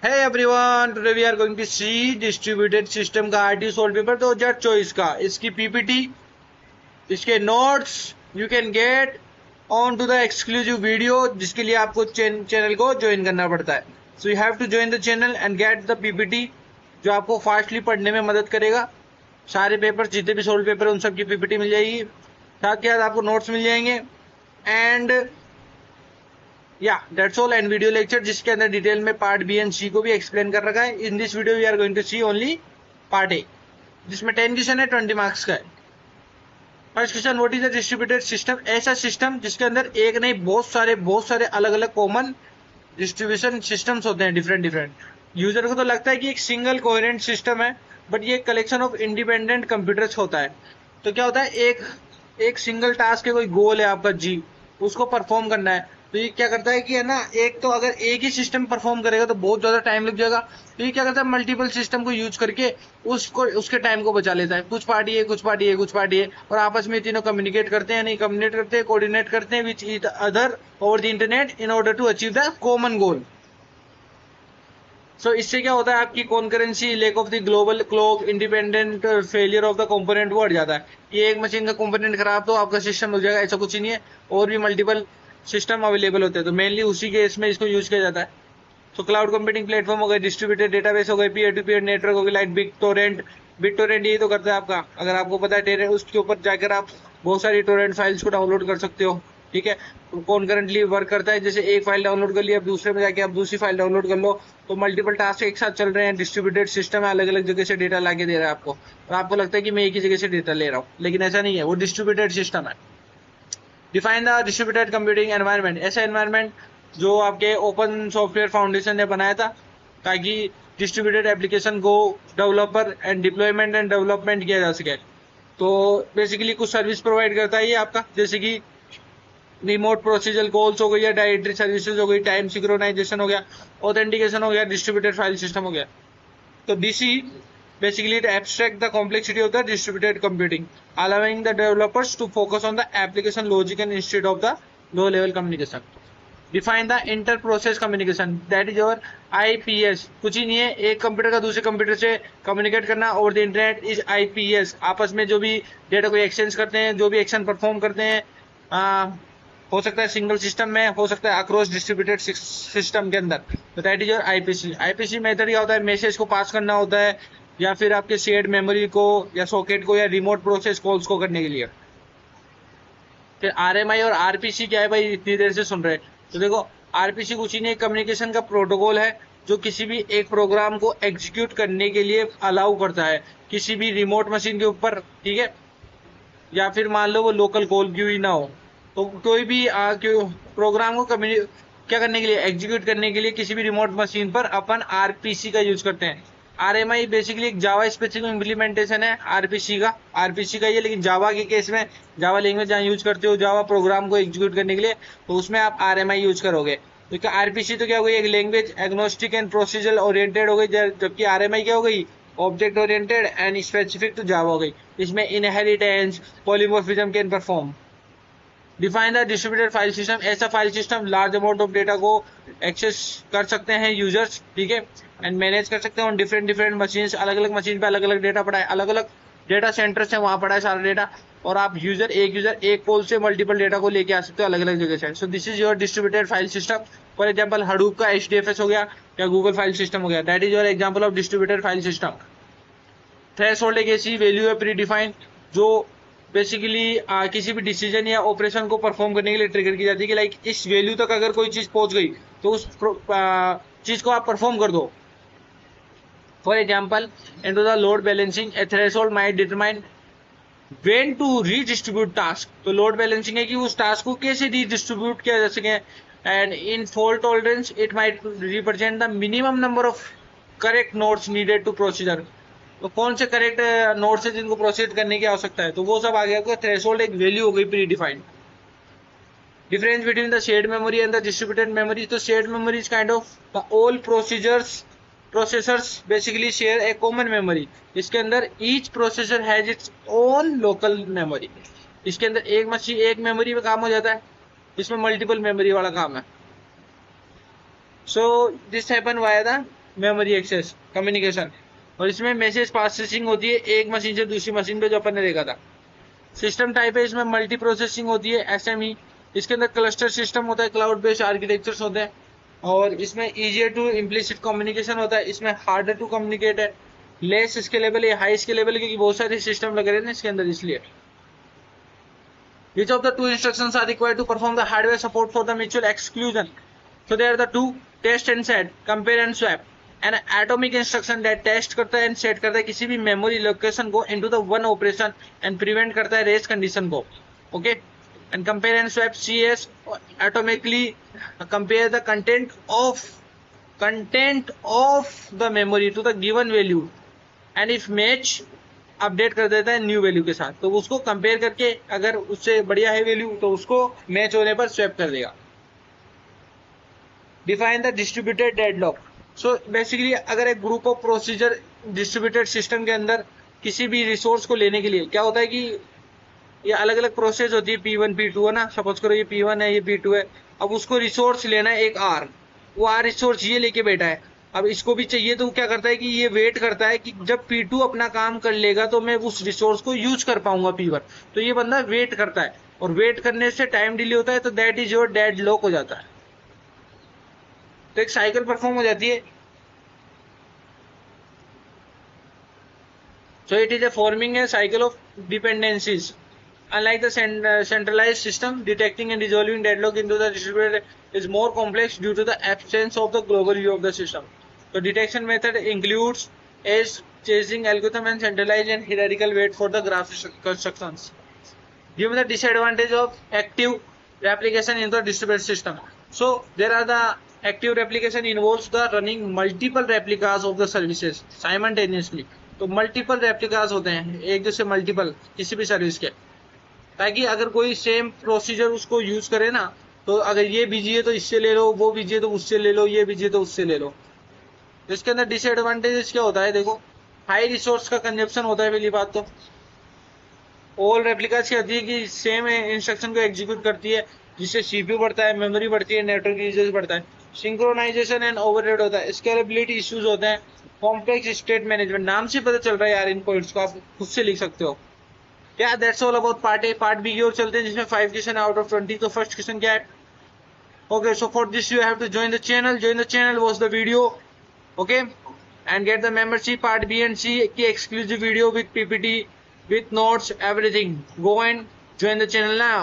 Hey everyone, today we are going to see distributed system का RT solve paper 2024 का, इसकी PPT, इसके notes you can get on to the exclusive video, जिसके लिए आपको channel को ज्वाइन करना पड़ता है. So you have to join the channel and get the PPT, जो आपको फास्टली पढ़ने में मदद करेगा. सारे पेपर जितने भी सोल्व पेपर उन सब की PPT मिल जाएगी, साथ के साथ आपको नोट्स मिल जाएंगे एंड या that's all. And video lecture जिसके अंदर डिटेल में पार्ट बी एंड सी को भी एक्सप्लेन कर रखा है. In this video we are going to see only part A, जिसमें 10 क्वेश्चन है, 20 मार्क्स का है. First question, what is the distributed system? ऐसा सिस्टम जिसके अंदर एक नहीं बहुत सारे अलग अलग कॉमन डिस्ट्रीब्यूशन सिस्टम्स होते हैं, डिफरेंट. यूजर को तो लगता है कि एक सिंगल कोहेरेंट सिस्टम है, बट ये कलेक्शन ऑफ इंडिपेंडेंट कंप्यूटर्स होता है. तो क्या होता है, एक सिंगल टास्क है, कोई गोल है आपका जी, उसको परफॉर्म करना है. तो ये क्या करता है कि है ना, एक तो अगर एक ही सिस्टम परफॉर्म करेगा तो बहुत ज्यादा टाइम लग जाएगा. तो ये क्या करता है, मल्टीपल सिस्टम को यूज करके उसके टाइम को बचा लेता है. कुछ पार्टी है, कुछ पार्टी है, कुछ पार्टी है, और आपस में तीनों कम्युनिकेट करते हैं, नहीं कम्युनिकेट करते हैं, कोऑर्डिनेट करते हैं with each other over the internet in order to achieve the common goal. So इससे क्या होता है, आपकी concurrency, lack of the global clock, independent failure of the component बढ़ जाता है. ये एक मशीन का कंपोनेंट खराब तो आपका सिस्टम हो जाएगा, ऐसा कुछ ही नहीं है. और भी मल्टीपल सिस्टम अवेलेबल होते हैं, तो मेनली उसी केस में इसको यूज किया जाता है. तो क्लाउड कंप्यूटिंग प्लेटफॉर्म हो गए, डिस्ट्रीब्यूटेड डेटाबेस हो गए, पीयर टू पीयर नेटवर्क हो गए, लाइक बिग टोरेंट यही तो करता है आपका. अगर आपको पता है, उसके ऊपर जाकर आप बहुत सारी टोरेंट फाइल्स को डाउनलोड कर सकते हो. ठीक है, कॉन्करेंटली वर्क करता है. जैसे एक फाइल डाउनलोड कर लिया, अब दूसरे में जाके आप दूसरी फाइल डाउनलोड कर लो, तो मल्टीपल टास्क एक साथ चल रहे हैं. डिस्ट्रीब्यूटेड सिस्टम है, अलग अलग जगह से डेटा लाके दे रहा है आपको, और आपको लगता है कि मैं एक ही जगह से डेटा ले रहा हूँ, लेकिन ऐसा नहीं है, वो डिस्ट्रीब्यूटेड सिस्टम है. Define the distributed computing environment. ऐसा एनवायरनमेंट जो आपके ओपन सॉफ्टवेयर फाउंडेशन ने बनाया था, ताकि डिस्ट्रीब्यूटेड एप्लीकेशन को developer and deployment and development किया जा सके. तो बेसिकली कुछ सर्विस प्रोवाइड करता है ये आपका, जैसे कि रिमोट प्रोसीजर कॉल्स हो गई, या डायरेक्टरी सर्विसेज हो गई, टाइम सिंक्रोनाइजेशन हो गया, ऑथेंटिकेशन हो गया, डिस्ट्रीब्यूटेड फाइल सिस्टम हो गया. तो DC basically to abstract the complexity of the distributed computing, allowing the developers to focus on the application logic and instead of the low level communication. Define the inter process communication, that is your IPS. कुछ ही नहीं है, एक computer का दूसरे computer से communicate करना over the internet is IPS. आपस में जो भी डेटा को एक्सचेंज करते हैं, जो भी एक्शन परफॉर्म करते हैं, हो सकता है सिंगल सिस्टम में, हो सकता है अक्रॉस डिस्ट्रीब्यूटेड सिस्टम के अंदर. तो that is your IPC method. क्या होता है, मैसेज को पास करना होता है, या फिर आपके शेयर्ड मेमोरी को, या सॉकेट को, या रिमोट प्रोसेस कॉल्स को करने के लिए. फिर RMI और RPC क्या है भाई, इतनी देर से सुन रहे हैं. तो देखो, RPC कुछ ही नहीं, कम्युनिकेशन का प्रोटोकॉल है, जो किसी भी एक प्रोग्राम को एग्जीक्यूट करने के लिए अलाउ करता है किसी भी रिमोट मशीन के ऊपर. ठीक है, या फिर मान लो वो लोकल कॉल क्यों ही ना हो, तो कोई भी प्रोग्राम को क्या करने के लिए, एग्जीक्यूट करने के लिए किसी भी रिमोट मशीन पर अपन RPC का यूज करते हैं. RMI बेसिकली एक जावा स्पेसिफिक इम्प्लीमेंटेशन है आरपीसी का ये, लेकिन जावा के केस में, जावा लैंग्वेज जहाँ यूज करते हो जावा प्रोग्राम को एग्जीक्यूट करने के लिए, तो उसमें आप RMI यूज करोगे. तो क्या RPC तो क्या हो गई, एक language agnostic and procedure oriented हो गई, जबकि RMI क्या हो गई, object oriented and specific to Java हो गई. इसमें inheritance, polymorphism can perform. Define the distributed file system. ऐसा file system large amount of data को एक्सेस कर सकते हैं यूजर्स. ठीक है, एंड मैनेज कर सकते हैं ऑन डिफरेंट मशीन. अलग अलग मशीन पे अलग अलग डेटा पड़ा है, अलग अलग डेटा सेंटर्स है, वहां पड़ा है सारा डेटा, और आप एक पोल से मल्टीपल डेटा को लेके आ सकते हो अलग अलग जगह से. So this is your distributed file system. For example Hadoop का HDFS हो गया, या गूगल फाइल सिस्टम हो गया. That is your example of distributed file system. Threshold एक ऐसी वैल्यू है प्री डिफाइंड, जो बेसिकली किसी भी डिसीजन या ऑपरेशन को परफॉर्म करने के लिए ट्रिगर की जाती है, कि लाइक इस वैल्यू तक अगर कोई चीज पहुंच गई तो उस चीज को आप परफॉर्म कर दो. For example into the load balancing, a threshold might determine when to redistribute task. तो लोड बैलेंसिंग है कि उस टास्क को कैसे रीडिस्ट्रीब्यूट किया जा सके. And in fault tolerance it might represent the minimum number of correct nodes needed to procedure. तो कौन से करेक्ट नोड से जिनको प्रोसीड करने की आवश्यकता है, तो वो सब आ गया. थ्रेशोल्ड एक वैल्यू हो गई predefined. Difference between the shared memory and the distributed memory. तो shared memory is kind of the all processors basically share a common memory. इसके अंदर each processor has its own local memory. इसके अंदर एक memory में काम हो जाता है, इसमें मल्टीपल मेमोरी वाला काम है. So this happen via the memory access communication, और इसमें मैसेज प्रोसेसिंग होती है एक मशीन से दूसरी मशीन पे, जो अपन ने देखा था। सिस्टम टाइप है इसमें मल्टी प्रोसेसिंग होती है, एसएमई। इसके अंदर क्लस्टर सिस्टम होता है, क्लाउड बेस्ड आर्किटेक्चर्स होते हैं, और इसमें इजियर टू इम्प्लिसिट कम्युनिकेशन होता है, इसमें हार्डर टू कम्युनिकेट है, लेस स्केलेबल है, हाई स्केलेबल, क्योंकि बहुत सारे सिस्टम लगे रहते हैं इसके अंदर, इसलिए। Which of the two instructions are required to perform the hardware support for the mutual exclusion? So there are the two, test and set, compare and swap. An atomic instruction that test करता है and set करता है किसी भी memory location को into the one operation and prevent करता है race condition को. Okay? And compare and swap, CS atomically compare the content of the memory to the given value, and if match update कर देता है new value के साथ, तो उसको कंपेयर करके अगर उससे बढ़िया है वैल्यू तो उसको मैच होने पर स्वैप कर देगा। Define the distributed deadlock. So basically अगर एक group of procedure distributed system के अंदर किसी भी रिसोर्स को लेने के लिए क्या होता है कि ये अलग अलग प्रोसेस होती है, P1 P2 है ना, सपोज करो ये P1 है ये P2 है, अब उसको रिसोर्स लेना है एक R, वो R रिसोर्स ये लेके बैठा है, अब इसको भी चाहिए, तो क्या करता है कि ये वेट करता है कि जब P2 अपना काम कर लेगा तो मैं उस रिसोर्स को यूज कर पाऊंगा P1, तो ये बंदा वेट करता है, और वेट करने से टाइम डिले होता है, तो that is your dead lock हो जाता है, तो एक साइकिल परफॉर्म हो जाती है। So it is a forming a cycle of dependencies. Unlike the centralized system, detecting and resolving deadlock into the distributed is more complex due to the absence of the global view of the system. The detection method includes edge chasing algorithm and centralized and hierarchical weight for the graph constructions. Given the disadvantage of active replication in the distributed system, so there are the active replication involves the running multiple replicas of the services simultaneously. तो multiple replicas होते हैं एक जैसे multiple किसी भी service के, ताकि अगर कोई सेम प्रोसीजर उसको यूज करे ना, तो अगर ये बिजी है तो इससे ले लो, वो बिजी है तो उससे ले लो, ये बिजी है तो उससे ले लो। तो इसके अंदर डिसएडवांटेजेस क्या होता है, देखो हाई रिसोर्स का कंजप्शन होता है पहली बात तो। ऑल रेप्लिकास क्या होती है कि सेम इंस्ट्रक्शन को एग्जीक्यूट करती है, जिससे सीपीयू बढ़ता है, मेमोरी बढ़ती है, नेटवर्क यूजेज बढ़ता है। सिंक्रोनाइजेशन एंड ओवरहेड होता है, स्केलेबिलिटी इश्यूज होते हैं, कॉम्प्लेक्स स्टेट मैनेजमेंट, नाम से पता चल रहा है यार, इन पॉइंट्स को आप खुद से लिख सकते हो। Yeah, that's all about part A. Part B की ओर चलते हैं जिसमें 5 क्वेश्चन आउट ऑफ 20। तो फर्स्ट क्वेश्चन क्या है? Okay, so for this you have to join the channel. Join the channel, watch the video, okay, and get the membership. Part B and C की exclusive video with PPT, with notes, everything. Go and join the channel now.